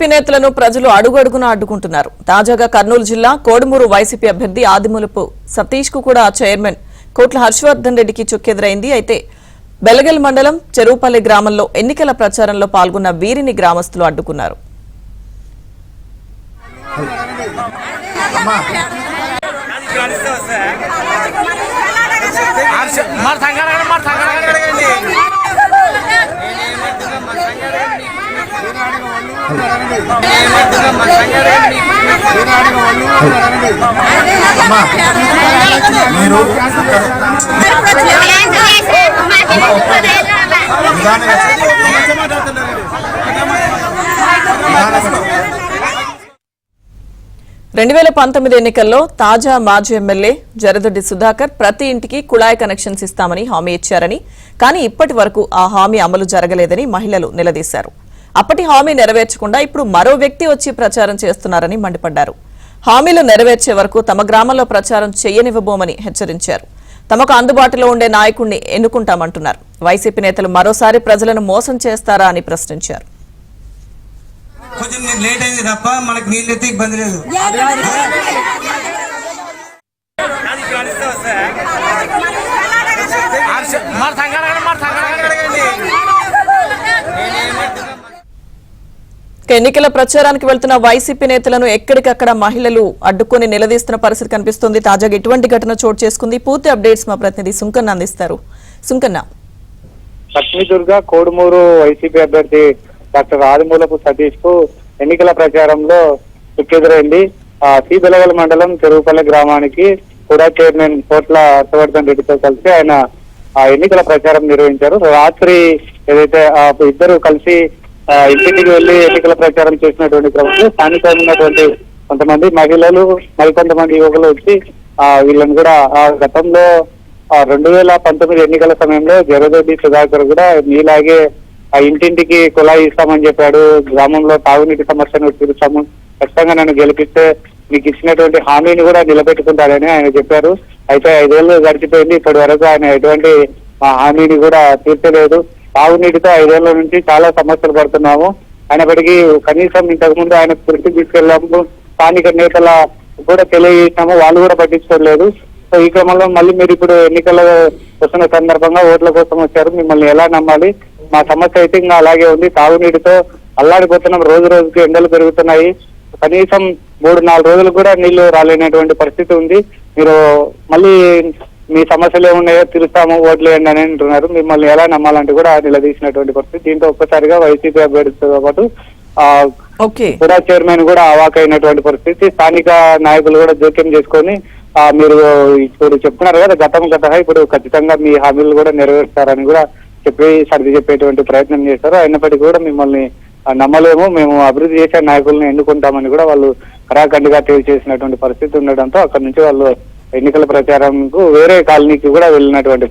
YCP నేతలను ప్రజలు అడుగడుగునా అడ్డుకుంటున్నారు. తాజాగా కర్నూలు జిల్లా కోడుమూరు వైసీపీ అభ్యర్థి ఆదిమూలపు సతీష్ కు కూడా చైర్మన్ కోట్ల హర్షవర్ధన్ రెడ్డికి చుక్కెదురైంది. అయితే బెలగల్ మండలం చెరువుపల్లి గ్రామంలో ఎన్నికల ప్రచారంలో పాల్గొన్న వీరిని గ్రామస్తులు అడ్డుకున్నారు. ఎన్నికల్లో తాజా మాజీ ఎమ్మెల్యే జరదొడ్డి సుధాకర్ ప్రతి ఇంటికి కుళాయి కనెక్షన్స్ ఇస్తామని హామీ ఇచ్చారని, కానీ ఇప్పటి వరకు ఆ హామీ అమలు జరగలేదని మహిళలు నిలదీశారు. అప్పటి హామీ నెరవేర్చకుండా ఇప్పుడు మరో వ్యక్తి వచ్చి ప్రచారం చేస్తున్నారని మండిపడ్డారు. హామీలు నెరవేర్చే వరకు తమ గ్రామంలో ప్రచారం చేయనివ్వబోమని హెచ్చరించారు. తమకు అందుబాటులో ఉండే నాయకుడిని ఎన్నుకుంటామంటున్నారు. వైసీపీ నేతలు మరోసారి ప్రజలను మోసం చేస్తారా అని ప్రశ్నించారు. ఎన్నికల ప్రచారానికి వెళ్తున్న వైసీపీ నేతలను ఎక్కడికక్కడ మహిళలు అడ్డుకుని నిలదీస్తున్న పరిస్థితి కనిపిస్తుంది. తాజాగా ఇటువంటి ఘటన చోటు చేసుకుంది. పూర్తి అప్డేట్స్ మా ప్రతినిధి సుంకన్న అందిస్తారు. సుంకన్న, లక్ష్మీదుర్గ కోడుమూరు వైసీపీ అభ్యర్థి డాక్టర్ ఆదిమూలపు సతీష్ కు ఎన్నికల ప్రచారంలో చుక్కెదురైంది. సి బెలగల్ మండలం చెరువుపల్లి గ్రామానికి కూడా చైర్మన్ కోట్ల హర్షవర్ధన్ రెడ్డితో కలిసి ఆయన ఎన్నికల ప్రచారం నిర్వహించారు. రాత్రి ఏదైతే ఇద్దరు కలిసి ఇంటికి వెళ్లి ఎన్నికల ప్రచారం చేసినటువంటి క్రమంలో స్థానికంగా ఉన్నటువంటి కొంతమంది మహిళలు మరికొంతమంది యువకులు వచ్చి వీళ్ళని కూడా గతంలో 2019 ఎన్నికల సమయంలో జరదొడ్డి సుధాకర్ కూడా మీలాగే ఇంటింటికి కుళాయి ఇస్తామని చెప్పాడు, గ్రామంలో తాగునీటి సమస్యను తీరుస్తాము, ఖచ్చితంగా నన్ను గెలిపిస్తే మీకు ఇచ్చినటువంటి హామీని కూడా నిలబెట్టుకుంటారని ఆయన చెప్పారు. అయితే 5 ఏళ్ళు గడిచిపోయింది, ఇప్పటి వరకు ఆయన ఎటువంటి హామీని కూడా తీర్చలేదు. తాగునీటితో 5 ఏళ్ల నుంచి చాలా సమస్యలు పడుతున్నాము. అయినప్పటికీ కనీసం ఇంతకుముందు ఆయన దృష్టికి తీసుకెళ్లాము, స్థానిక నేతల కూడా తెలియజేసినాము, వాళ్ళు కూడా పట్టించుకోలేదు. సో ఈ క్రమంలో మళ్ళీ మీరు ఇప్పుడు ఎన్నికల వస్తున్న సందర్భంగా ఓట్ల కోసం వచ్చారు, మిమ్మల్ని ఎలా నమ్మాలి? మా సమస్య అయితే ఇంకా అలాగే ఉంది, తాగునీటితో అల్లాడిపోతున్నాం, రోజు రోజుకి ఎండలు పెరుగుతున్నాయి, కనీసం 3-4 రోజులు కూడా నీళ్లు రాలేనటువంటి పరిస్థితి ఉంది. మీరు మళ్ళీ మీ సమస్యలు ఏమున్నాయో తీరుస్తాము, ఓట్లు వేయండి అని అంటున్నారు. మిమ్మల్ని ఎలా నమ్మాలంటే కూడా నిలదీసినటువంటి పరిస్థితి. దీంతో ఒక్కసారిగా వైసీపీ అభ్యర్థితో పాటు కూడా చైర్మన్ కూడా అవాకైనటువంటి పరిస్థితి. స్థానిక నాయకులు కూడా జోక్యం చేసుకొని మీరు ఇప్పుడు చెప్తున్నారు కదా గతం ఇప్పుడు ఖచ్చితంగా మీ హామీలు కూడా నెరవేరుస్తారని కూడా చెప్పి సర్ది చెప్పేటువంటి ప్రయత్నం చేశారు. అయినప్పటికీ కూడా మిమ్మల్ని నమ్మలేము, మేము అభివృద్ధి చేసే నాయకులను ఎన్నుకుంటామని కూడా వాళ్ళు కరాఖండిగా తెలియజేసినటువంటి పరిస్థితి ఉండడంతో అక్కడి నుంచి వాళ్ళు ఎన్నికల ప్రచారంకు వేరే కాలనీకి కూడా వెళ్ళినటువంటి